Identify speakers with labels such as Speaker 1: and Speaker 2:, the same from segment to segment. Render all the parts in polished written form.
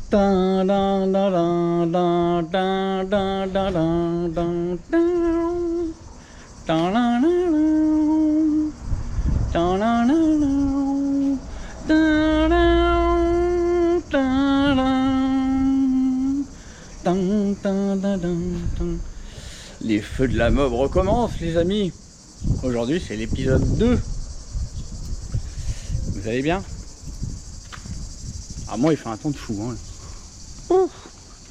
Speaker 1: Dan, dan, dan, dan, dan, dan, dan, dan, dan, dan. Dan, dan, dan, dan. Dan, dan, dan, dan. Dan, dan, dan. Dan, dan, dan, dan, dan. Les feux de la mob recommencent, les amis. Aujourd'hui, c'est l'épisode 2. Vous allez bien? Ah, moi, il fait un temps de fou. Hein. Ouf,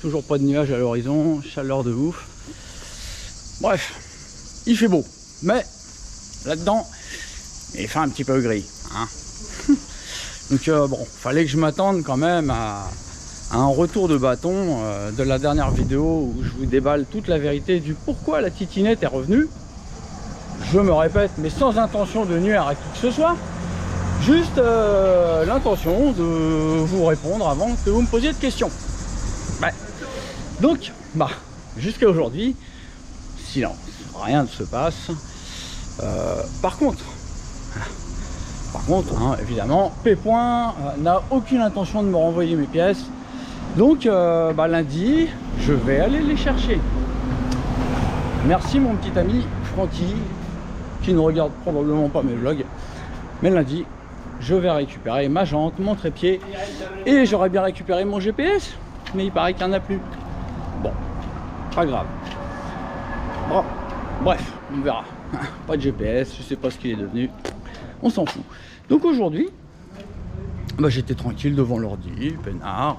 Speaker 1: toujours pas de nuages à l'horizon, chaleur de ouf. Bref, il fait beau. Mais là-dedans, il fait un petit peu gris. Hein. Donc, bon, fallait que je m'attende quand même à un retour de bâton de la dernière vidéo où je vous déballe toute la vérité du pourquoi la titinette est revenue. Je me répète, mais sans intention de nuire à qui que ce soit. Juste l'intention de vous répondre avant que vous me posiez de questions. Ouais. Donc, jusqu'à aujourd'hui, silence, rien ne se passe. Par contre, hein, évidemment, P-Point n'a aucune intention de me renvoyer mes pièces. Donc, lundi, je vais aller les chercher. Merci mon petit ami Francky, qui ne regarde probablement pas mes vlogs. Mais lundi, je vais récupérer ma jante, mon trépied, et j'aurais bien récupéré mon GPS, mais il paraît qu'il n'y en a plus. Bon, pas grave. Bon, bref, on verra. Pas de GPS, je sais pas ce qu'il est devenu. On s'en fout. Donc aujourd'hui, j'étais tranquille devant l'ordi, peinard.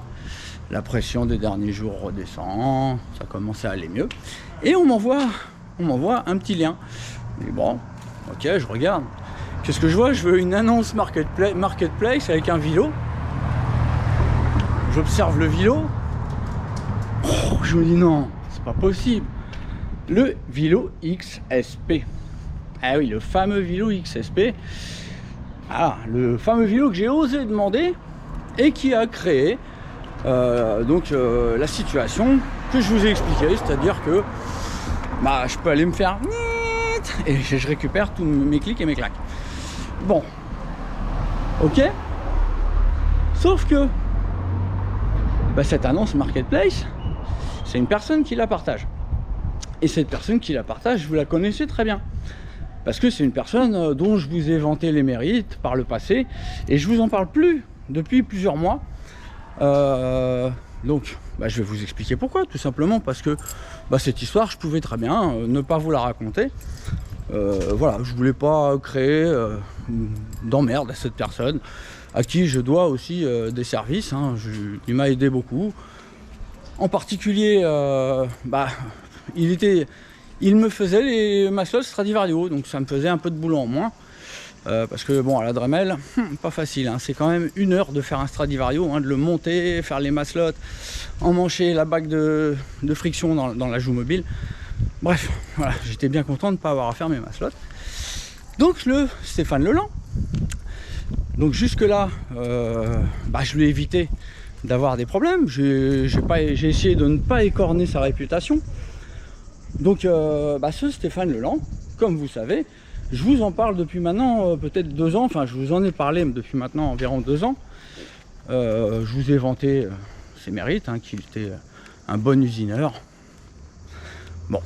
Speaker 1: La pression des derniers jours redescend, ça commence à aller mieux. Et on m'envoie un petit lien. Mais bon, ok, je regarde. Qu'est-ce que je vois? Je veux une annonce marketplace avec un vélo. J'observe le vélo. Oh, je me dis non, c'est pas possible. Le vélo XSP. Ah oui, le fameux vélo XSP. Ah, le fameux vélo que j'ai osé demander et qui a créé la situation que je vous ai expliquée, c'est-à-dire que je peux aller me faire et je récupère tous mes clics et mes claques. Bon, ok. Sauf que cette annonce marketplace, c'est une personne qui la partage. Et cette personne qui la partage, vous la connaissez très bien. Parce que c'est une personne dont je vous ai vanté les mérites par le passé. Et je vous en parle plus depuis plusieurs mois. Donc, je vais vous expliquer pourquoi. Tout simplement parce que cette histoire, je pouvais très bien ne pas vous la raconter. Voilà, je voulais pas créer d'emmerde à cette personne à qui je dois aussi des services. Hein. Il m'a aidé beaucoup. En particulier, il me faisait les maslots Stradivarius, donc ça me faisait un peu de boulot en moins. Parce que bon, à la Dremel, pas facile, hein. C'est quand même 1 heure de faire un Stradivarius, hein, de le monter, faire les maslots, emmancher la bague de friction dans la joue mobile. Bref, voilà, j'étais bien content de ne pas avoir à faire mes maslots. Donc le Stéphane Leland. Donc jusque là, je lui ai évité d'avoir des problèmes. J'ai essayé de ne pas écorner sa réputation. Donc ce Stéphane Leland, comme vous savez, je vous en parle depuis maintenant peut-être 2 ans. Enfin, je vous en ai parlé depuis maintenant environ 2 ans. Je vous ai vanté ses mérites, hein, qu'il était un bon usineur. Bon,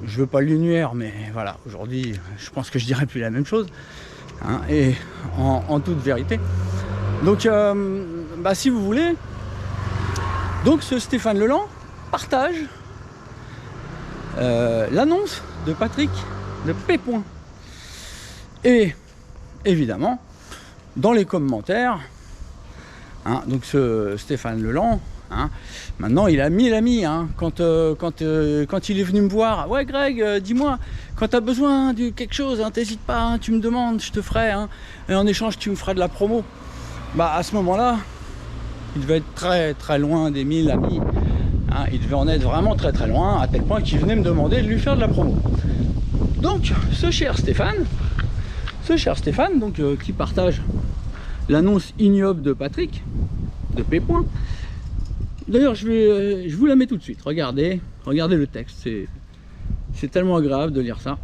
Speaker 1: je veux pas lui nuire, mais voilà, aujourd'hui, je pense que je dirais plus la même chose, hein, et en toute vérité. Donc, si vous voulez, donc ce Stéphane Leland partage l'annonce de Patrick de P-Point. Et évidemment, dans les commentaires, hein, donc ce Stéphane Leland, hein, maintenant il a 1000 amis, hein, quand il est venu me voir. Ouais Greg, dis-moi, quand tu as besoin de quelque chose, hein, t'hésites pas, hein, tu me demandes, je te ferai, hein, et en échange tu me feras de la promo. À ce moment-là, il devait être très très loin des 1000 amis, hein, il devait en être vraiment très très loin, à tel point qu'il venait me demander de lui faire de la promo. Donc ce cher Stéphane, donc, qui partage l'annonce ignoble de Patrick de P-Point. D'ailleurs, je vous la mets tout de suite. Regardez le texte. C'est tellement agréable de lire ça.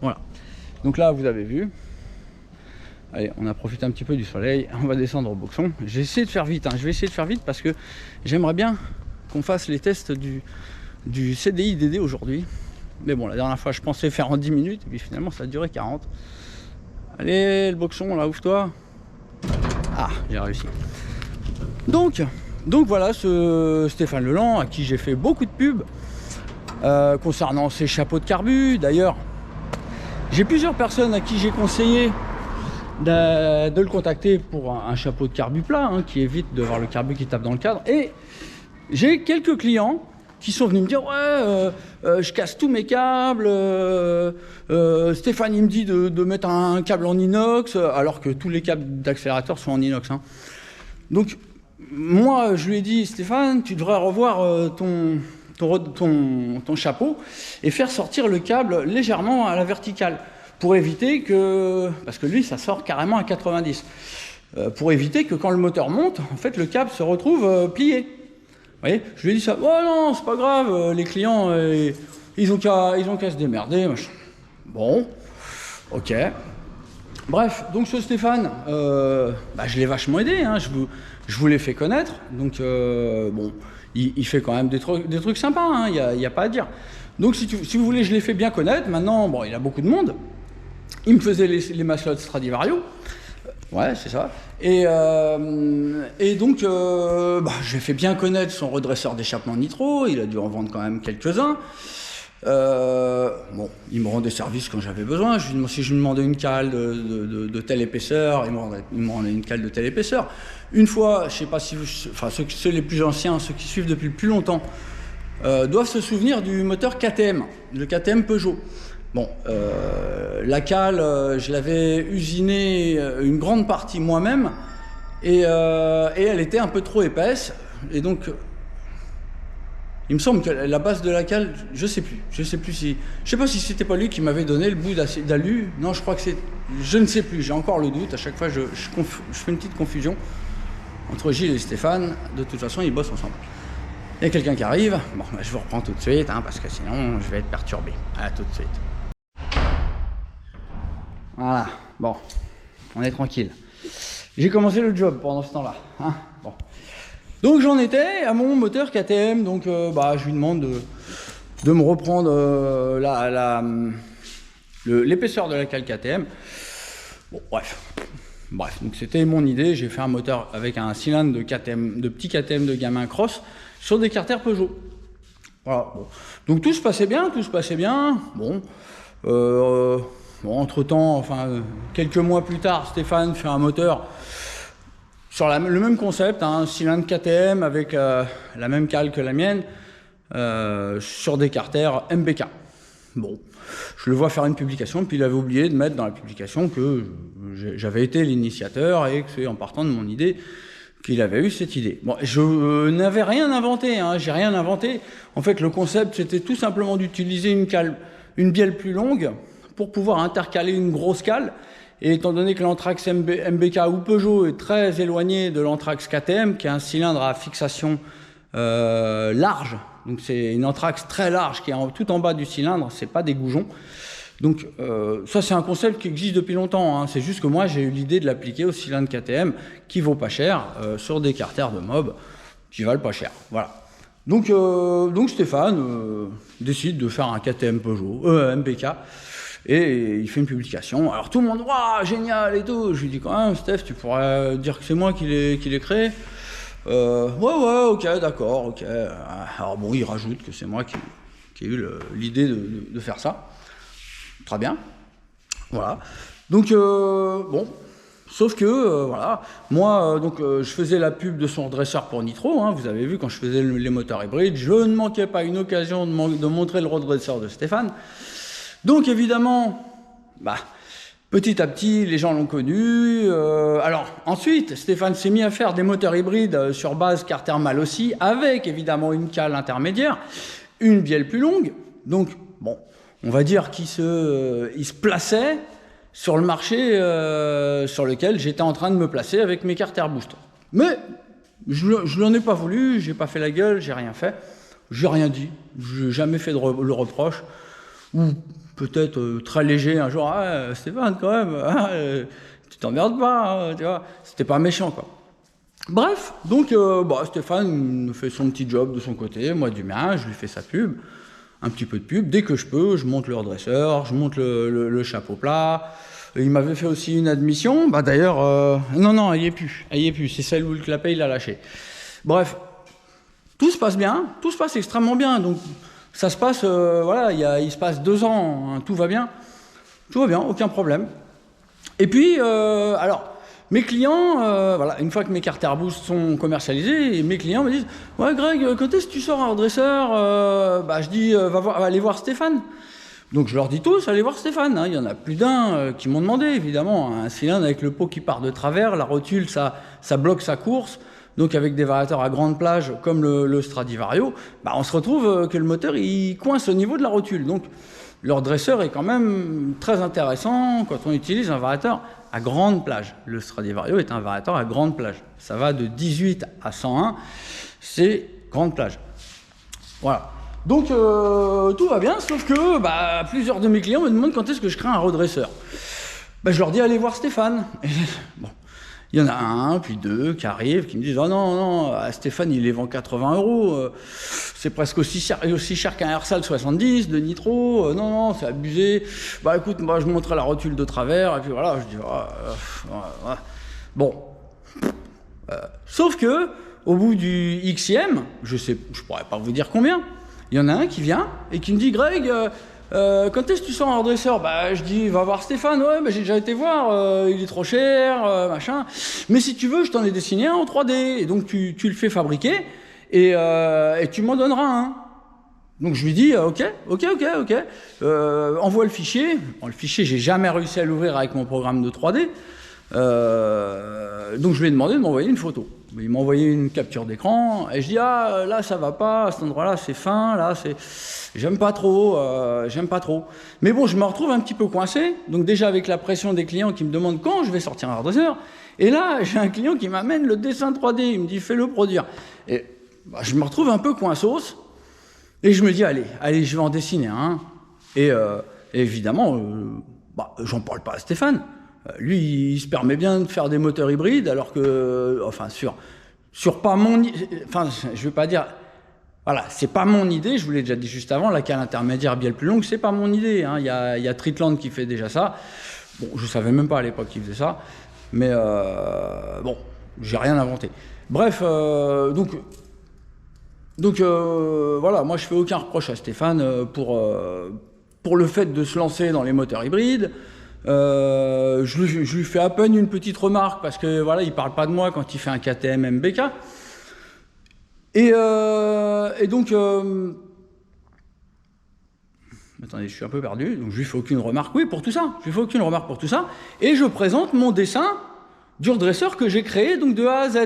Speaker 1: Voilà. Donc là, vous avez vu. Allez, on a profité un petit peu du soleil, on va descendre au boxon. J'ai essayé de faire vite, hein. Je vais essayer de faire vite parce que j'aimerais bien qu'on fasse les tests du CDI DD aujourd'hui. Mais bon, la dernière fois, je pensais faire en 10 minutes, et puis finalement, ça a duré 40. Allez, le boxon, là, ouvre-toi. Ah, j'ai réussi. Donc voilà, ce Stéphane Leland, à qui j'ai fait beaucoup de pubs concernant ses chapeaux de carbu. D'ailleurs, j'ai plusieurs personnes à qui j'ai conseillé de le contacter pour un chapeau de carbu plat, hein, qui évite de voir le carbu qui tape dans le cadre. Et j'ai quelques clients qui sont venus me dire ouais, je casse tous mes câbles, Stéphane il me dit de mettre un câble en inox, alors que tous les câbles d'accélérateur sont en inox, hein. Donc moi je lui ai dit, Stéphane, tu devrais revoir ton chapeau et faire sortir le câble légèrement à la verticale, pour éviter que, parce que lui ça sort carrément à 90, pour éviter que quand le moteur monte, en fait le câble se retrouve plié. Vous voyez, je lui ai dit ça. Oh non, c'est pas grave, les clients, ils ont qu'à se démerder. Machin. Bon, ok. Bref, donc ce Stéphane, je l'ai vachement aidé, hein, je vous l'ai fait connaître. Donc, bon, il fait quand même des trucs sympas, hein, il n'y a pas à dire. Donc, si vous voulez, je l'ai fait bien connaître. Maintenant, bon, il a beaucoup de monde. Il me faisait les maslots Stradivarius. Ouais, c'est ça. Et donc, j'ai fait bien connaître son redresseur d'échappement nitro. Il a dû en vendre quand même quelques-uns. Bon, il me rendait service quand j'avais besoin. Si je lui demandais une cale de telle épaisseur, il me rendait une cale de telle épaisseur. Une fois, je sais pas si ceux les plus anciens, ceux qui suivent depuis le plus longtemps, doivent se souvenir du moteur KTM, le KTM Peugeot. Bon, la cale, je l'avais usinée une grande partie moi-même, et elle était un peu trop épaisse, et donc il me semble que la base de la cale, je sais pas si c'était pas lui qui m'avait donné le bout d'alu. Non, je crois que je ne sais plus, j'ai encore le doute. À chaque fois, je fais une petite confusion entre Gilles et Stéphane. De toute façon, ils bossent ensemble. Il y a quelqu'un qui arrive. Bon, je vous reprends tout de suite, hein, parce que sinon, je vais être perturbé. À tout de suite. Voilà, bon, on est tranquille. J'ai commencé le job pendant ce temps-là, hein, bon. Donc j'en étais à mon moteur KTM, donc je lui demande de me reprendre l'épaisseur de la cale KTM. Bon, bref, donc c'était mon idée. J'ai fait un moteur avec un cylindre de KTM, de petit KTM de gamin cross sur des carters Peugeot. Voilà, bon. Donc tout se passait bien, bon. Bon, entre-temps, quelques mois plus tard, Stéphane fait un moteur sur le même concept, hein, un cylindre KTM avec la même cale que la mienne, sur des carters MBK. Bon, je le vois faire une publication, puis il avait oublié de mettre dans la publication que j'avais été l'initiateur et que c'est en partant de mon idée qu'il avait eu cette idée. Bon, je n'avais rien inventé, hein, j'ai rien inventé. En fait, le concept, c'était tout simplement d'utiliser une bielle plus longue pour pouvoir intercaler une grosse cale. Et étant donné que l'Anthrax MBK ou Peugeot est très éloigné de l'Anthrax KTM, qui est un cylindre à fixation large, donc c'est une Anthrax très large qui est tout en bas du cylindre, c'est pas des goujons. Donc ça c'est un concept qui existe depuis longtemps, hein. C'est juste que moi j'ai eu l'idée de l'appliquer au cylindre KTM qui vaut pas cher sur des carters de mob qui valent pas cher. Voilà. Donc Stéphane décide de faire un KTM Peugeot, MBK. Et il fait une publication. Alors tout le monde, waouh, génial et tout. Je lui dis quand même, Steph, tu pourrais dire que c'est moi qui l'ai créé. Ouais, ok, d'accord, ok. Alors bon, il rajoute que c'est moi qui ai eu l'idée de faire ça. Très bien. Voilà. Donc, bon. Sauf que, voilà, moi, je faisais la pub de son redresseur pour Nitro, hein, vous avez vu, quand je faisais les moteurs hybrides, je ne manquais pas une occasion de montrer le redresseur de Stéphane. Donc évidemment, petit à petit, les gens l'ont connu. Alors ensuite, Stéphane s'est mis à faire des moteurs hybrides sur base carter mâle aussi, avec évidemment une cale intermédiaire, une bielle plus longue. Donc bon, on va dire qu'il se plaçait sur le marché sur lequel j'étais en train de me placer avec mes carter boost. Mais je n'en ai pas voulu, j'ai pas fait la gueule, j'ai rien fait, j'ai rien dit, j'ai jamais fait le reproche. Ou peut-être très léger un jour, ah, Stéphane quand même, tu t'emmerdes pas, hein, tu vois. C'était pas méchant, quoi. Bref, donc Stéphane fait son petit job de son côté, moi du mien, je lui fais sa pub, un petit peu de pub. Dès que je peux, je monte le redresseur, je monte le chapeau plat. Il m'avait fait aussi une admission, d'ailleurs, non, elle y est plus, c'est celle où le clapet il a lâché. Bref, tout se passe bien, tout se passe extrêmement bien, donc ça se passe, il se passe 2 ans, hein, tout va bien, aucun problème. Et puis, mes clients, une fois que mes carters Boost sont commercialisés, mes clients me disent « Ouais Greg, quand est-ce que tu sors un redresseur ?» Je dis « Va aller voir Stéphane ». Donc je leur dis tous, allez voir Stéphane, hein. Il y en a plus d'un qui m'ont demandé, évidemment, un cylindre avec le pot qui part de travers, la rotule, ça bloque sa course, donc avec des variateurs à grande plage, comme le Stradivario, on se retrouve que le moteur, il coince au niveau de la rotule. Donc le redresseur est quand même très intéressant quand on utilise un variateur à grande plage. Le Stradivario est un variateur à grande plage. Ça va de 18 à 101, c'est grande plage. Voilà. Donc tout va bien, sauf que plusieurs de mes clients me demandent quand est-ce que je crée un redresseur. Je leur dis allez voir Stéphane. Et, bon, il y en a un, puis 2 qui arrivent, qui me disent oh non, Stéphane il les vend 80 €, c'est presque aussi cher qu'un Ersal 70 de nitro, non, c'est abusé. Écoute, moi je montrais la rotule de travers, et puis voilà, je dis bon. Sauf que, au bout du Xème, je pourrais pas vous dire combien, il y en a un qui vient et qui me dit Greg, quand est-ce que tu sors un redresseur? Je dis va voir Stéphane, ouais, j'ai déjà été voir, il est trop cher, machin. Mais si tu veux, je t'en ai dessiné un en 3D. Et donc tu le fais fabriquer et tu m'en donneras un. Donc je lui dis ok. Envoie le fichier. Bon, le fichier, j'ai jamais réussi à l'ouvrir avec mon programme de 3D. Donc je lui ai demandé de m'envoyer une photo. Il m'a envoyé une capture d'écran et je dis là ça va pas, à cet endroit-là c'est fin, là c'est j'aime pas trop. Mais bon, je me retrouve un petit peu coincé. Donc déjà avec la pression des clients qui me demandent quand je vais sortir un redresseur. Et là j'ai un client qui m'amène le dessin 3D, il me dit fais-le produire. Et je me retrouve un peu coinsos et je me dis allez je vais en dessiner un. Et évidemment j'en parle pas à Stéphane. Lui, il se permet bien de faire des moteurs hybrides, alors que, sur pas mon, je vais pas dire, voilà, c'est pas mon idée. Je vous l'ai déjà dit juste avant, la cale intermédiaire bielle plus longue, c'est pas mon idée. Hein. Il y a Tritland qui fait déjà ça. Bon, je savais même pas à l'époque qu'il faisait ça, mais bon, j'ai rien inventé. Bref, donc voilà, moi je fais aucun reproche à Stéphane pour le fait de se lancer dans les moteurs hybrides. Je lui fais à peine une petite remarque parce que voilà, il parle pas de moi quand il fait un KTM MBK. Et donc attendez, je suis un peu perdu. Donc je lui fais aucune remarque. Oui, pour tout ça. Je lui fais aucune remarque pour tout ça. Et je présente mon dessin du redresseur que j'ai créé donc de A à Z.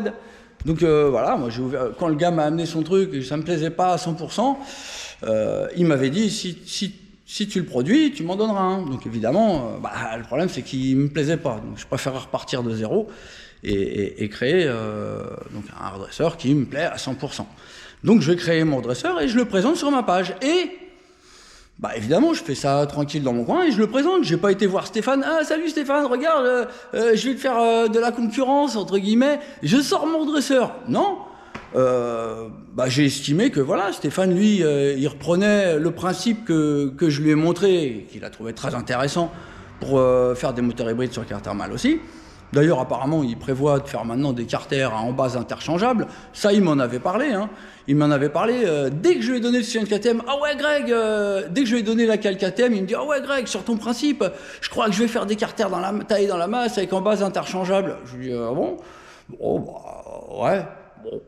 Speaker 1: Donc voilà, moi j'ai ouvert, quand le gars m'a amené son truc et ça me plaisait pas à 100%, il m'avait dit si tu le produis, tu m'en donneras un. Donc évidemment, le problème c'est qu'il me plaisait pas. Donc je préfère repartir de zéro et créer donc un redresseur qui me plaît à 100%. Donc je vais créer mon redresseur et je le présente sur ma page. Et évidemment, je fais ça tranquille dans mon coin et je le présente. J'ai pas été voir Stéphane. Ah salut Stéphane, regarde, je vais te faire de la concurrence entre guillemets. Je sors mon redresseur. Non. J'ai estimé que voilà, Stéphane, lui, il reprenait le principe que je lui ai montré, qu'il a trouvé très intéressant pour faire des moteurs hybrides sur Caterham aussi. D'ailleurs, apparemment, il prévoit de faire maintenant des carters en base interchangeable. Ça, il m'en avait parlé. Hein. Il m'en avait parlé dès que je lui ai donné le cylindre KTM. Ah ouais, Greg, dès que je lui ai donné la cale KTM, il me dit ah ouais, Greg, sur ton principe, je crois que je vais faire des carters dans la taille dans la masse avec en base interchangeable. Je lui dis ah bon, ouais, bon.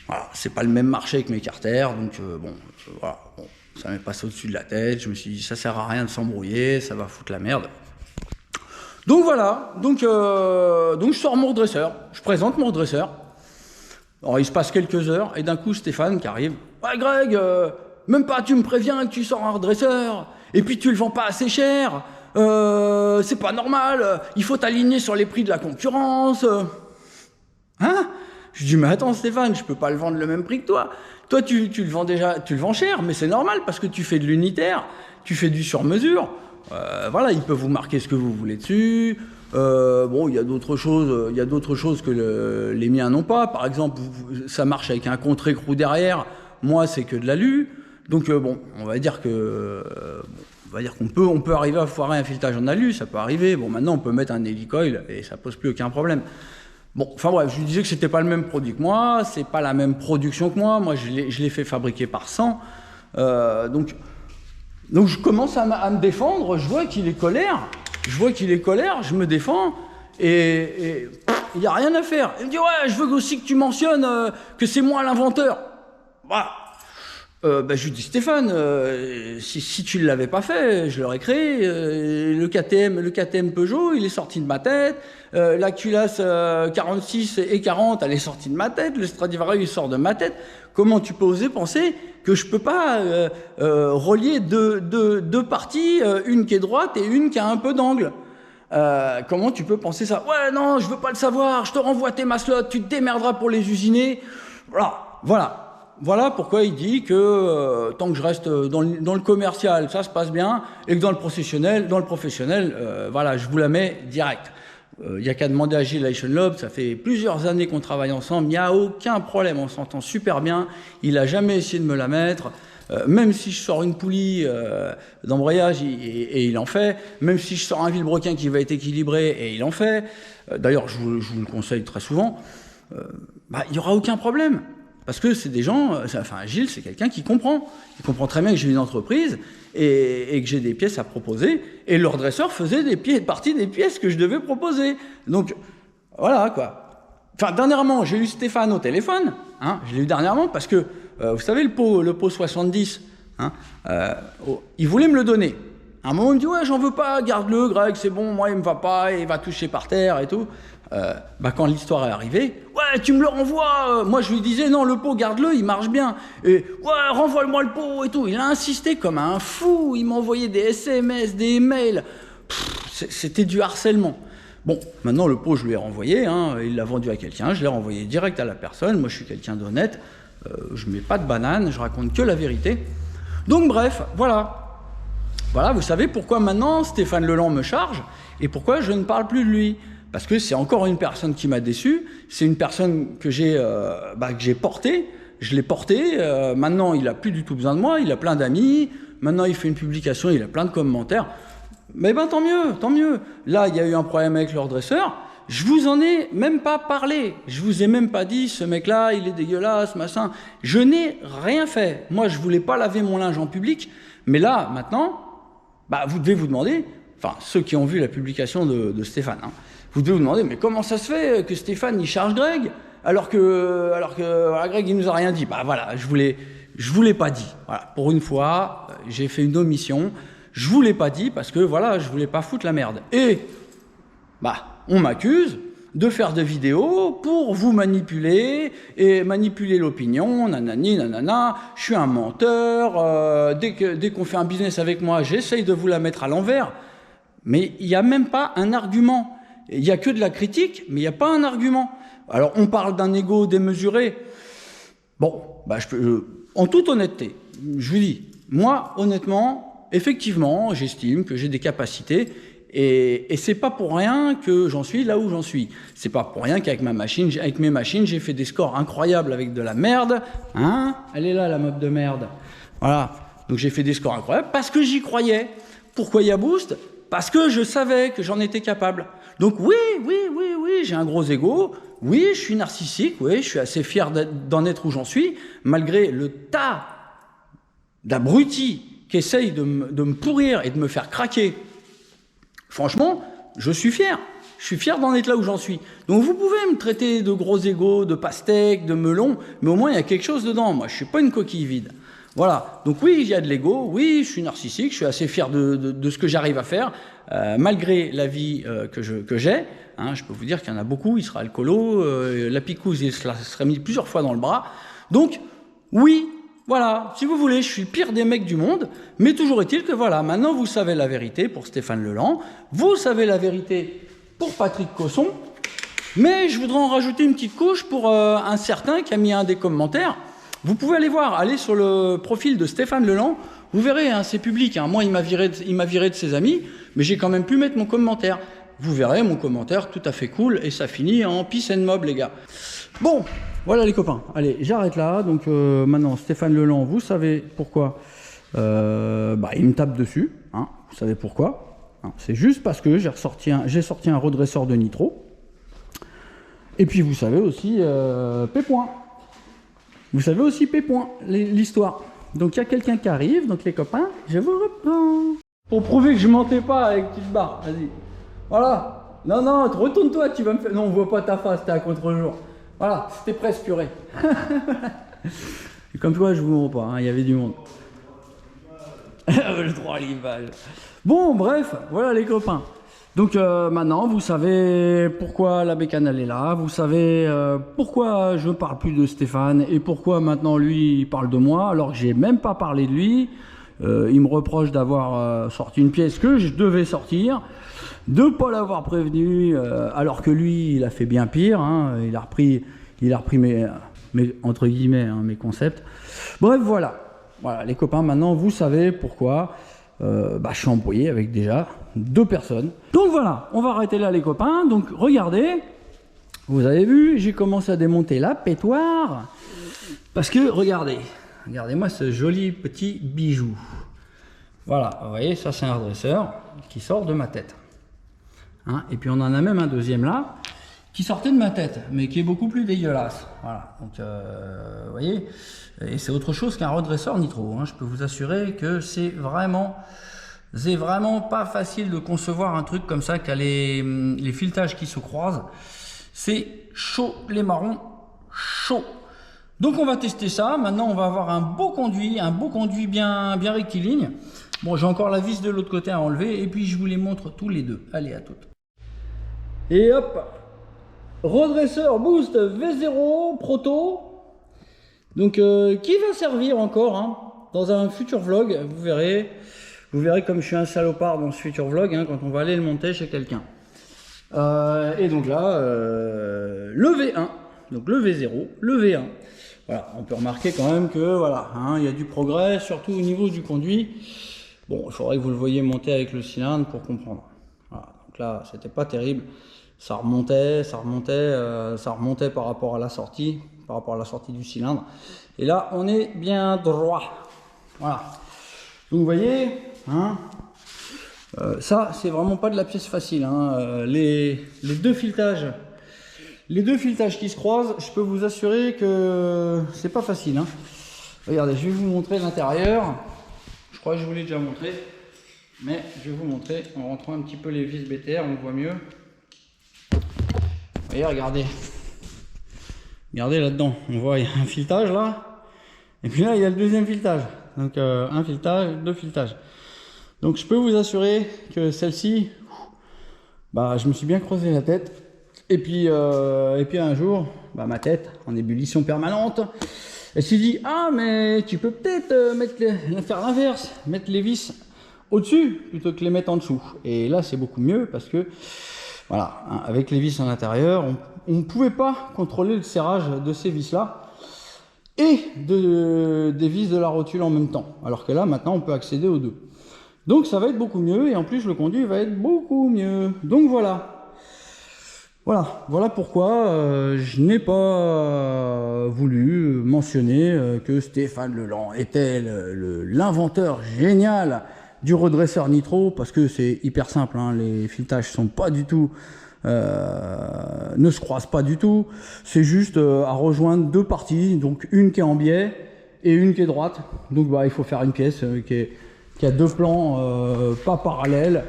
Speaker 1: Voilà, c'est pas le même marché que mes carters, donc voilà, ça m'est passé au-dessus de la tête. Je me suis dit, ça sert à rien de s'embrouiller, ça va foutre la merde. Donc voilà, donc je sors mon redresseur, je présente mon redresseur. Alors il se passe quelques heures, et d'un coup Stéphane qui arrive. Ouais Greg, même pas tu me préviens que tu sors un redresseur, et puis tu le vends pas assez cher, c'est pas normal, il faut t'aligner sur les prix de la concurrence. Hein? Je dis, mais attends Stéphane, je peux pas le vendre le même prix que toi. Toi, tu le vends déjà, tu le vends cher, mais c'est normal parce que tu fais de l'unitaire, tu fais du sur-mesure. Voilà, il peut vous marquer ce que vous voulez dessus. Bon, il y a d'autres choses que les miens n'ont pas. Par exemple, ça marche avec un contre-écrou derrière. Moi, c'est que de l'alu. Donc, bon, on va dire qu'on peut arriver à foirer un filetage en alu. Ça peut arriver. Bon, maintenant, on peut mettre un hélicoil et ça pose plus aucun problème. Bon, enfin bref, je lui disais que c'était pas le même produit que moi. C'est pas la même production que moi. Moi, je l'ai fait fabriquer par 100. Donc, je commence à me défendre. Je vois qu'il est colère. Je me défends. Et il n'y a rien à faire. Il me dit, ouais, je veux aussi que tu mentionnes que c'est moi l'inventeur. Voilà. Je lui dis, Stéphane, si tu ne l'avais pas fait, je l'aurais créé. Le KTM Peugeot, il est sorti de ma tête. La culasse 46 et 40, elle est sortie de ma tête. Le Stradivarius, il sort de ma tête. Comment tu peux oser penser que je ne peux pas relier deux parties, une qui est droite et une qui a un peu d'angle? Comment tu peux penser ça? Ouais, non, je veux pas le savoir, je te renvoie tes maslottes, tu te démerderas pour les usiner. Voilà pourquoi il dit que tant que je reste dans le commercial, ça se passe bien, et que dans le professionnel, voilà, je vous la mets direct. Il n'y a qu'à demander à Gilles Leichenlob, ça fait plusieurs années qu'on travaille ensemble, il n'y a aucun problème, on s'entend super bien, il n'a jamais essayé de me la mettre. Même si je sors une poulie d'embrayage, et il en fait. Même si je sors un vilebrequin qui va être équilibré, et il en fait. D'ailleurs, je vous le conseille très souvent. Il n'y aura aucun problème. Parce que c'est des gens... Enfin, Gilles, c'est quelqu'un qui comprend. Il comprend très bien que j'ai une entreprise et que j'ai des pièces à proposer. Et le redresseur faisait partie des pièces que je devais proposer. Donc, voilà, quoi. Enfin, dernièrement, j'ai eu Stéphane au téléphone. Je l'ai eu dernièrement parce que... vous savez, le pot 70, il voulait me le donner. À un moment, il me dit, ouais, j'en veux pas, garde-le, Greg, c'est bon, moi, il me va pas, il va toucher par terre et tout. Quand l'histoire est arrivée, ouais, tu me le renvoies. Moi, je lui disais, non, le pot, garde-le, il marche bien. Et, ouais, renvoie-moi le pot et tout. Il a insisté comme un fou, il m'a envoyé des SMS, des emails. C'était du harcèlement. Bon, maintenant, le pot, je lui ai renvoyé, il l'a vendu à quelqu'un, je l'ai renvoyé direct à la personne. Moi, je suis quelqu'un d'honnête. Je mets pas de banane, je raconte que la vérité. Donc bref, voilà. Voilà, vous savez pourquoi maintenant Stéphane Leland me charge et pourquoi je ne parle plus de lui. Parce que c'est encore une personne qui m'a déçu. C'est une personne que j'ai portée. Je l'ai porté. Maintenant, il a plus du tout besoin de moi. Il a plein d'amis. Maintenant, il fait une publication. Il a plein de commentaires. Mais tant mieux, tant mieux. Là, il y a eu un problème avec le redresseur. Je vous en ai même pas parlé. Je vous ai même pas dit, ce mec-là, il est dégueulasse, machin. Je n'ai rien fait. Moi, je voulais pas laver mon linge en public. Mais là, maintenant, vous devez vous demander, enfin, ceux qui ont vu la publication de Stéphane, vous devez vous demander, mais comment ça se fait que Stéphane, il charge Greg, alors que Greg, il nous a rien dit. Voilà, je vous l'ai pas dit. Voilà, pour une fois, j'ai fait une omission. Je vous l'ai pas dit parce que, voilà, je voulais pas foutre la merde. Et, on m'accuse de faire des vidéos pour vous manipuler et manipuler l'opinion, nanani, nanana, je suis un menteur, dès qu'on fait un business avec moi, j'essaye de vous la mettre à l'envers, mais il n'y a même pas un argument. Il n'y a que de la critique, mais il n'y a pas un argument. Alors, on parle d'un ego démesuré. Bon, en toute honnêteté, je vous dis, moi, honnêtement, effectivement, j'estime que j'ai des capacités. Et c'est pas pour rien que j'en suis là où j'en suis. C'est pas pour rien qu'avec mes machines, j'ai fait des scores incroyables avec de la merde. Elle est là, la meuf de merde. Voilà. Donc j'ai fait des scores incroyables parce que j'y croyais. Pourquoi il y a Boost? Parce que je savais que j'en étais capable. Donc oui, j'ai un gros ego. Oui, je suis narcissique. Oui, je suis assez fier d'en être où j'en suis, malgré le tas d'abrutis qui essayent de me pourrir et de me faire craquer. Franchement, je suis fier. Je suis fier d'en être là où j'en suis. Donc vous pouvez me traiter de gros égos, de pastèques, de melons, mais au moins il y a quelque chose dedans. Moi, je suis pas une coquille vide. Voilà. Donc oui, il y a de l'ego. Oui, je suis narcissique. Je suis assez fier de ce que j'arrive à faire, malgré la vie que j'ai. Je peux vous dire qu'il y en a beaucoup. Il sera alcoolo. La picouse, il se serait mis plusieurs fois dans le bras. Donc, oui. Voilà, si vous voulez, je suis le pire des mecs du monde, mais toujours est-il que voilà, maintenant vous savez la vérité pour Stéphane Leland, vous savez la vérité pour Patrick Cosson, mais je voudrais en rajouter une petite couche pour un certain qui a mis un des commentaires. Vous pouvez aller voir, allez sur le profil de Stéphane Leland, vous verrez, c'est public, moi il m'a viré de ses amis, mais j'ai quand même pu mettre mon commentaire. vous verrez mon commentaire tout à fait cool et ça finit en peace and mob les gars. Bon, voilà les copains, allez j'arrête là, donc maintenant Stéphane Leland, vous savez pourquoi il me tape dessus, hein, vous savez pourquoi, hein, c'est juste parce que j'ai sorti un redresseur de nitro, et puis vous savez aussi P-point, vous savez aussi P-point, l'histoire. Donc il y a quelqu'un qui arrive, donc les copains, je vous reprends. Pour prouver que je mentais pas avec petite barre, vas-y. Voilà. Non, non, retourne-toi, tu vas me faire... Non, on voit pas ta face, t'es à contre-jour. Voilà, c'était presque purée. Et comme toi, je vous mens pas, hein, il y avait du monde. Le droit à l'image. Bon, bref, voilà les copains. Donc maintenant, vous savez pourquoi la bécane elle est là, vous savez pourquoi je ne parle plus de Stéphane et pourquoi maintenant lui il parle de moi alors que j'ai même pas parlé de lui. Il me reproche d'avoir sorti une pièce que je devais sortir, de ne pas l'avoir prévenu alors que lui il a fait bien pire, hein, il a repris mes entre guillemets hein, mes concepts. Bref voilà les copains, maintenant vous savez pourquoi. Je suis embrouillé avec déjà 2 personnes. Donc voilà, on va arrêter là les copains. Donc regardez, vous avez vu, j'ai commencé à démonter la pétoire. Parce que regardez-moi ce joli petit bijou. Voilà, vous voyez, ça c'est un redresseur qui sort de ma tête. Hein, et puis on en a même un deuxième là, qui sortait de ma tête, mais qui est beaucoup plus dégueulasse. Voilà, donc vous voyez, et c'est autre chose qu'un redresseur nitro. Hein. Je peux vous assurer que c'est vraiment pas facile de concevoir un truc comme ça, qui a les filetages qui se croisent. C'est chaud, les marrons, chaud. Donc on va tester ça. Maintenant on va avoir un beau conduit bien rectiligne. Bon, j'ai encore la vis de l'autre côté à enlever, et puis je vous les montre tous les deux. Allez, à toutes. Et hop, redresseur Boost V0 Proto. Donc qui va servir encore hein, dans un futur vlog, vous verrez comme je suis un salopard dans ce futur vlog hein, quand on va aller le monter chez quelqu'un. Et donc là, le V1, donc le V0, le V1. Voilà, on peut remarquer quand même que voilà, hein, il y a du progrès, surtout au niveau du conduit. Bon, il faudrait que vous le voyiez monter avec le cylindre pour comprendre. Voilà, donc là, c'était pas terrible. Ça remontait par rapport à la sortie, du cylindre. Et là, on est bien droit. Voilà. Donc vous voyez, hein, ça, c'est vraiment pas de la pièce facile. Hein. Les deux filetages qui se croisent, je peux vous assurer que c'est pas facile. Hein. Regardez, je vais vous montrer l'intérieur. Je crois que je vous l'ai déjà montré, mais je vais vous montrer en rentrant un petit peu les vis BTR, on voit mieux. Vous voyez, regardez là-dedans, on voit il y a un filetage là, et puis là il y a le deuxième filetage. Donc un filetage, 2 filetages. Donc je peux vous assurer que celle-ci, je me suis bien creusé la tête. Et puis un jour, ma tête en ébullition permanente, elle s'est dit ah mais tu peux peut-être faire l'inverse, mettre les vis au-dessus plutôt que les mettre en dessous. Et là c'est beaucoup mieux parce que voilà, hein, avec les vis à l'intérieur, on ne pouvait pas contrôler le serrage de ces vis là et des vis de la rotule en même temps. Alors que là maintenant on peut accéder aux deux. Donc ça va être beaucoup mieux et en plus le conduit va être beaucoup mieux. Donc voilà. Voilà pourquoi je n'ai pas voulu mentionner que Stéphane Leland était l'inventeur génial du redresseur nitro, parce que c'est hyper simple, hein, les filetages sont pas du tout, ne se croisent pas du tout, c'est juste à rejoindre 2 parties, donc une qui est en biais et une qui est droite, donc il faut faire une pièce qui a 2 plans pas parallèles.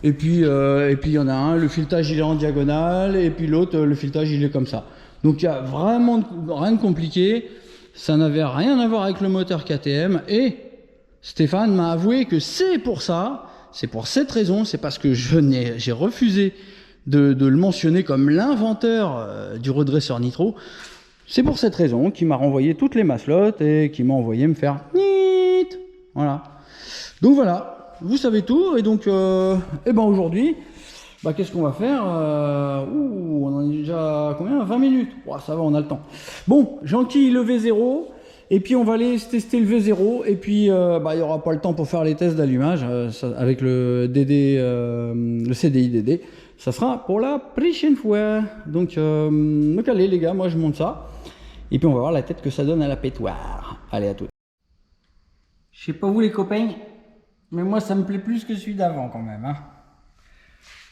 Speaker 1: Et puis il y en a un, le filetage il est en diagonale, et puis l'autre, le filetage il est comme ça. Donc il y a vraiment rien de compliqué, ça n'avait rien à voir avec le moteur KTM, et Stéphane m'a avoué que c'est pour ça, c'est pour cette raison, c'est parce que j'ai refusé de le mentionner comme l'inventeur du redresseur nitro. C'est pour cette raison qu'il m'a renvoyé toutes les maslottes et qu'il m'a envoyé me faire NIT. Voilà. Donc voilà. Vous savez tout, et donc aujourd'hui, qu'est-ce qu'on va faire on en est déjà combien 20 minutes. Ça va, on a le temps. Bon, j'enquille le V0, et puis on va aller tester le V0, et puis il n'y aura pas le temps pour faire les tests d'allumage avec le DD, le CDI DD. ça sera pour la prochaine fois. Donc me caler les gars, moi je monte ça. Et puis on va voir la tête que ça donne à la pétoire. Allez, à tout. Je sais pas vous les copains, mais moi ça me plaît plus que celui d'avant quand même. Hein.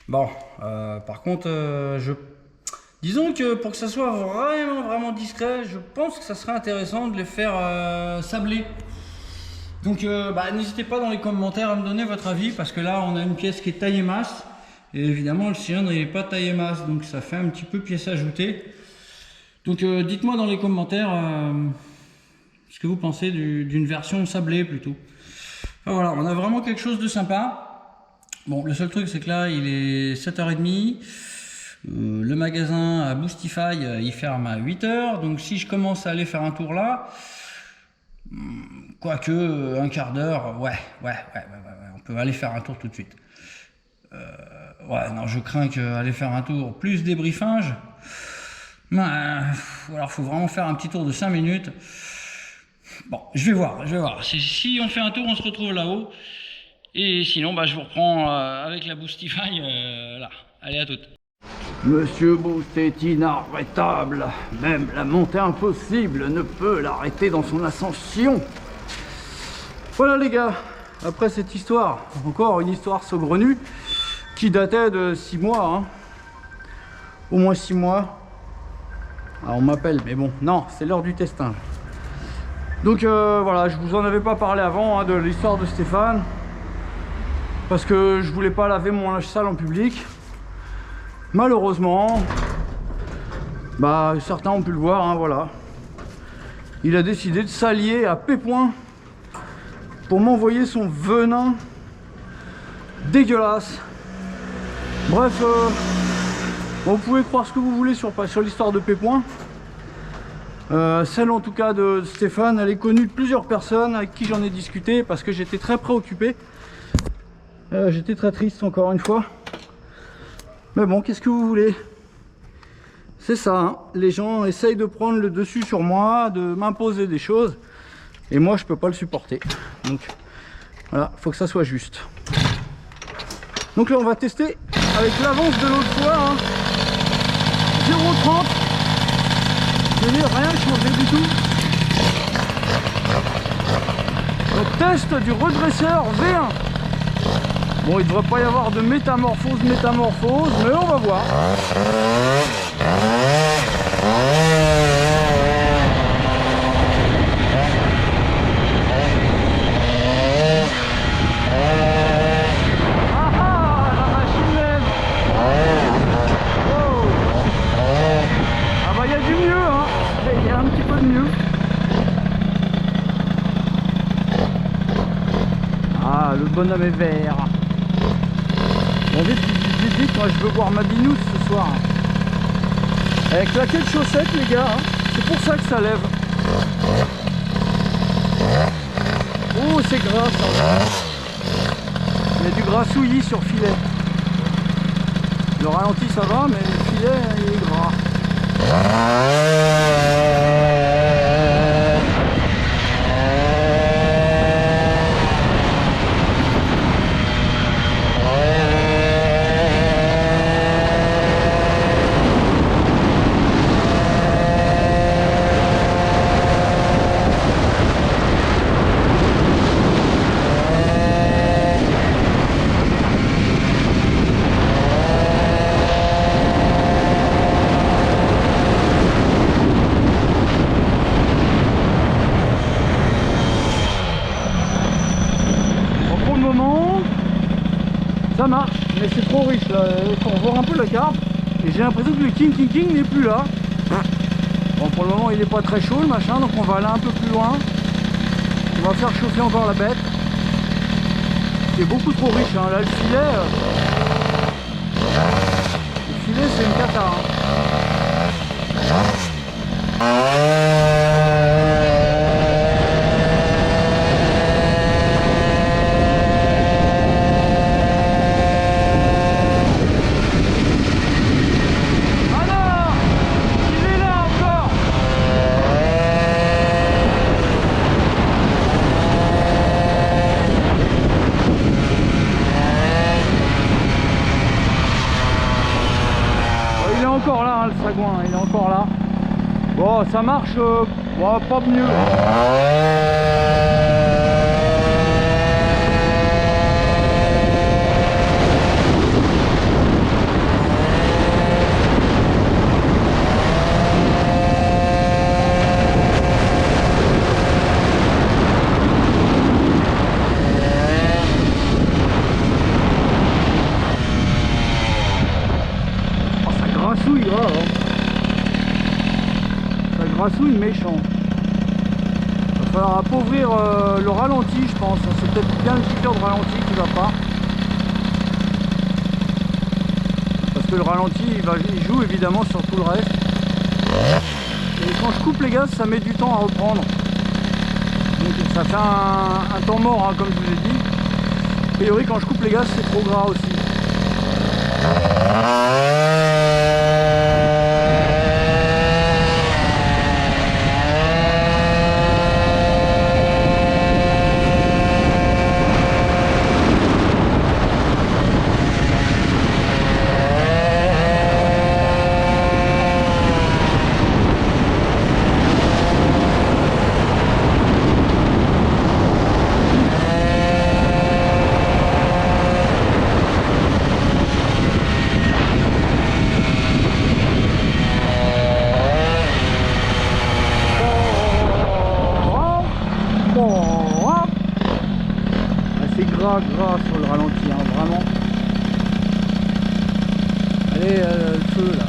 Speaker 1: Bon, par contre, disons que pour que ça soit vraiment discret, je pense que ça serait intéressant de les faire sabler. Donc n'hésitez pas dans les commentaires à me donner votre avis, parce que là on a une pièce qui est taillée masse, et évidemment le cylindre il n'est pas taillé masse, donc ça fait un petit peu pièce ajoutée. Donc dites-moi dans les commentaires ce que vous pensez d'une version sablée plutôt. Enfin, voilà, on a vraiment quelque chose de sympa. Bon, le seul truc c'est que là il est 7h30, le magasin à Boostify il ferme à 8h, donc si je commence à aller faire un tour là, quoique un quart d'heure, ouais, on peut aller faire un tour tout de suite. Ouais, non, je crains qu'aller faire un tour plus débriefage. Alors faut vraiment faire un petit tour de 5 minutes. Bon, je vais voir. Si on fait un tour, on se retrouve là-haut. Et sinon, je vous reprends avec la Boostify là. Allez, à toutes. Monsieur Boost est inarrêtable. Même la montée impossible ne peut l'arrêter dans son ascension. Voilà les gars, après cette histoire, encore une histoire saugrenue qui datait de 6 mois. Hein. Au moins 6 mois. Alors on m'appelle, mais bon, non, c'est l'heure du testin. Donc voilà, je vous en avais pas parlé avant hein, de l'histoire de Stéphane. Parce que je voulais pas laver mon linge sale en public. Malheureusement, certains ont pu le voir, hein, voilà. Il a décidé de s'allier à Pépouin pour m'envoyer son venin dégueulasse. Bref, vous pouvez croire ce que vous voulez sur l'histoire de Pépouin. Celle en tout cas de Stéphane, elle est connue de plusieurs personnes avec qui j'en ai discuté parce que j'étais très préoccupé. J'étais très triste encore une fois. Mais bon, qu'est-ce que vous voulez? C'est ça, hein. Les gens essayent de prendre le dessus sur moi, de m'imposer des choses. Et moi, je peux pas le supporter. Donc, voilà, faut que ça soit juste. Donc là, on va tester avec l'avance de l'autre fois. Hein. 0,30. Je veux dire, rien changé du tout. Le test du redresseur V1. Bon, il ne devrait pas y avoir de métamorphose, mais on va voir. La machine lève. Oh. Ah il y a du mieux, hein. Il y a un petit peu de mieux. Ah, le bonhomme est vert. Bon, vite, moi je veux voir ma binouse ce soir. Avec la queue de chaussettes les gars, hein. C'est pour ça que ça lève. Oh c'est gras ça. Il y a du gras souillis sur le filet. Le ralenti ça va, mais le filet il est gras. Ça marche, mais c'est trop riche là, il faut revoir un peu la carte. Et j'ai l'impression que le king n'est plus là. Bon, pour le moment il n'est pas très chaud le machin, donc on va aller un peu plus loin. On va faire chauffer encore la bête. C'est beaucoup trop riche, hein. Là le filet c'est une cata. Bon, ça marche bon, pas mieux. Oh, ça grassouille grave, hein. Ça grassouille méchant. Il va falloir appauvrir le ralenti, je pense. C'est peut-être bien le kicker de ralenti qui va pas. Parce que le ralenti, il joue évidemment sur tout le reste. Et quand je coupe les gaz, ça met du temps à reprendre. Donc ça fait un temps mort, hein, comme je vous ai dit. A priori, quand je coupe les gaz, c'est trop gras aussi. Gras sur le ralenti, hein, vraiment. Allez, le feu là.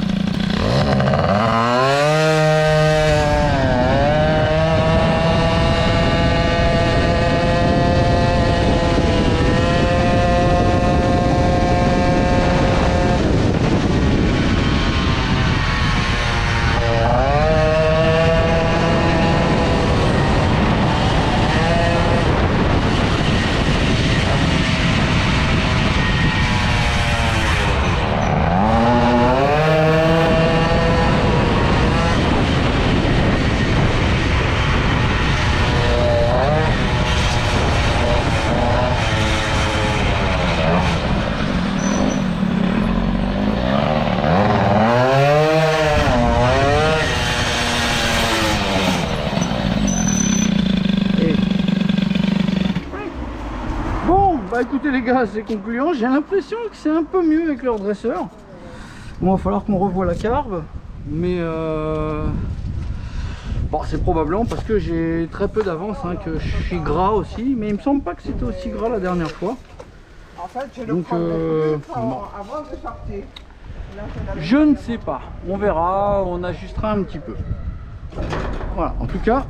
Speaker 1: Bah écoutez les gars, c'est concluant. J'ai l'impression que c'est un peu mieux avec le redresseur. Bon, il va falloir qu'on revoie la carbe. Mais bon, c'est probablement parce que j'ai très peu d'avance, hein, que je suis gras aussi. Mais il me semble pas que c'était aussi gras la dernière fois.
Speaker 2: En fait, je le
Speaker 1: Donc,
Speaker 2: prends
Speaker 1: bon.
Speaker 2: avant de sortir. Là,
Speaker 1: Je ne sais pas. On verra, on ajustera un petit peu. Voilà, en tout cas,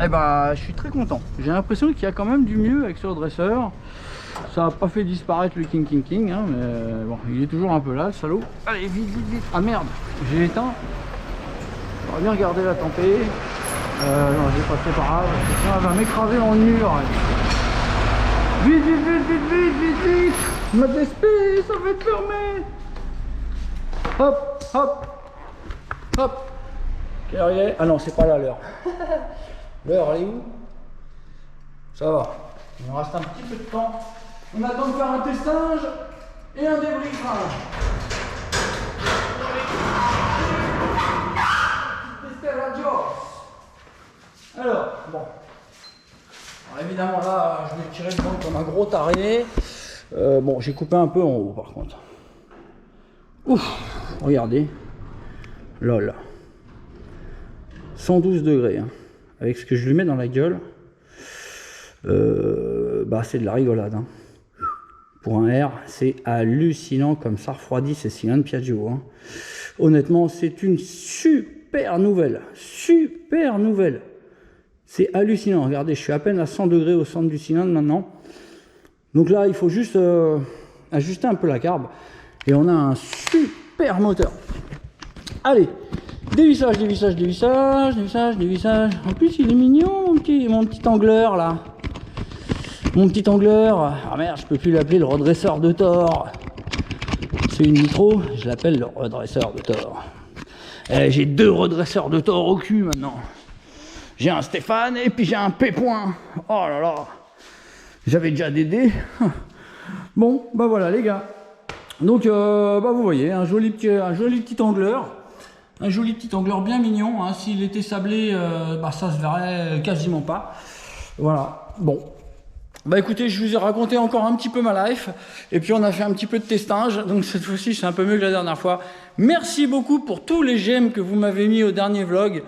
Speaker 1: eh ben, je suis très content. J'ai l'impression qu'il y a quand même du mieux avec ce redresseur. Ça n'a pas fait disparaître le King, hein, mais bon, il est toujours un peu là, le salaud. Allez, vite, vite, vite. Ah merde, j'ai éteint. J'aurais bien regardé la tempée. Non, j'ai pas fait par là, parce que sinon elle va m'écraser dans le mur. Vite, vite, vite, vite, vite, vite, vite. Ma DSP, ça va être fermé. Hop, hop, hop. Quelle heure il est? Ah non, c'est pas là l'heure. L'heure, elle est où? Ça va. Il nous reste un petit peu de temps. On attend de faire un testage et un débriefage. Tester la Joss. Alors, bon. Alors, évidemment, là, je vais tirer le ventre comme un gros taré. Bon, j'ai coupé un peu en haut, par contre. Ouf, regardez. Lol. 112 degrés. Hein. Avec ce que je lui mets dans la gueule. Bah c'est de la rigolade, hein. Pour un R, c'est hallucinant comme ça refroidit ces cylindres Piaggio, hein. Honnêtement, c'est une super nouvelle, c'est hallucinant. Regardez, je suis à peine à 100 degrés au centre du cylindre maintenant. Donc là, il faut juste ajuster un peu la carbe et on a un super moteur. Allez, dévissage, dévissage, dévissage, dévissage, dévissage. En plus, il est mignon, mon petit angleur là. Mon petit angleur. Ah merde, je peux plus l'appeler le redresseur de Thor. C'est une nitro, je l'appelle le redresseur de Thor. J'ai deux redresseurs de Thor au cul maintenant. J'ai un Stéphane et puis j'ai un P-point. Oh là là. J'avais déjà Dédé. Bon, bah voilà les gars. Donc bah vous voyez, un joli petit angleur. Un joli petit angleur bien mignon, hein. S'il était sablé, bah, ça se verrait quasiment pas. Voilà, bon. Bah écoutez, je vous ai raconté encore un petit peu ma life, et puis on a fait un petit peu de testage, donc cette fois-ci c'est un peu mieux que la dernière fois. Merci beaucoup pour tous les j'aime que vous m'avez mis au dernier vlog.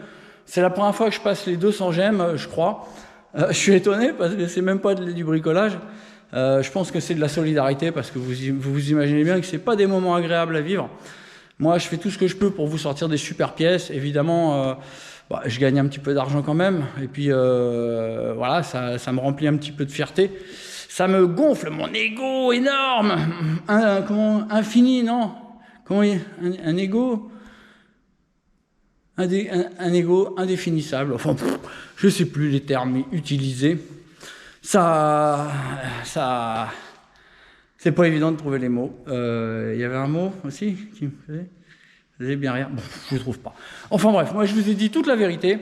Speaker 1: C'est la première fois que je passe les 200 j'aime, je crois. Je suis étonné parce que c'est même pas du bricolage. Je pense que c'est de la solidarité parce que vous imaginez bien que c'est pas des moments agréables à vivre. Moi, je fais tout ce que je peux pour vous sortir des super pièces. Évidemment, bah, je gagne un petit peu d'argent quand même. Et puis, voilà, ça me remplit un petit peu de fierté. Ça me gonfle mon ego énorme. Infini, non? Comment un ego? Un ego indéfinissable. Enfin, je sais plus les termes utilisés. Ça, c'est pas évident de trouver les mots. Il y avait un mot aussi qui me faisait bien rire. Bon, je ne trouve pas. Enfin bref, moi je vous ai dit toute la vérité.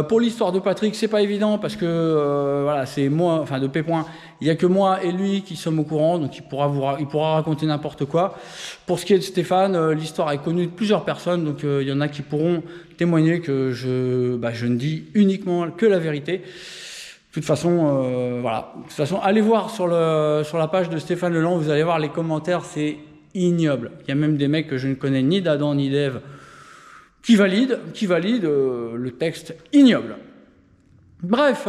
Speaker 1: Pour l'histoire de Patrick, c'est pas évident parce que voilà, c'est moi, enfin de Pépouin, il y a que moi et lui qui sommes au courant, donc il pourra raconter n'importe quoi. Pour ce qui est de Stéphane, l'histoire est connue de plusieurs personnes, donc il y en a qui pourront témoigner que je ne dis uniquement que la vérité. De toute façon, voilà. De toute façon, allez voir sur la page de Stéphane Leland, vous allez voir les commentaires, c'est ignoble. Il y a même des mecs que je ne connais ni d'Adam ni d'Ève qui valident le texte ignoble. Bref,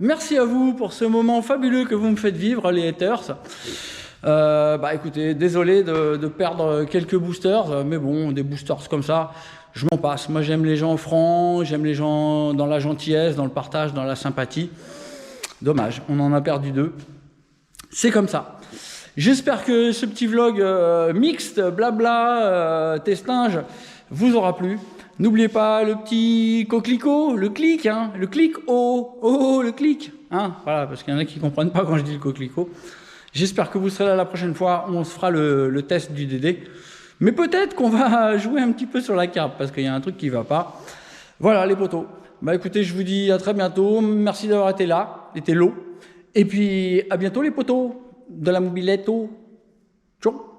Speaker 1: merci à vous pour ce moment fabuleux que vous me faites vivre, les haters. Bah écoutez, désolé de perdre quelques boosters, mais bon, des boosters comme ça, je m'en passe. Moi, j'aime les gens francs, j'aime les gens dans la gentillesse, dans le partage, dans la sympathie. Dommage, on en a perdu 2. C'est comme ça. J'espère que ce petit vlog mixte, blabla, testinge, vous aura plu. N'oubliez pas le petit coquelicot, le clic, hein, le clic, oh, le clic. Hein, voilà, parce qu'il y en a qui ne comprennent pas quand je dis le coquelicot. J'espère que vous serez là la prochaine fois où on se fera le test du Dédé. Mais peut-être qu'on va jouer un petit peu sur la carte, parce qu'il y a un truc qui ne va pas. Voilà les potos. Bah écoutez, je vous dis à très bientôt. Merci d'avoir été là, été là. Et puis à bientôt les potos de la mobilette. Ciao.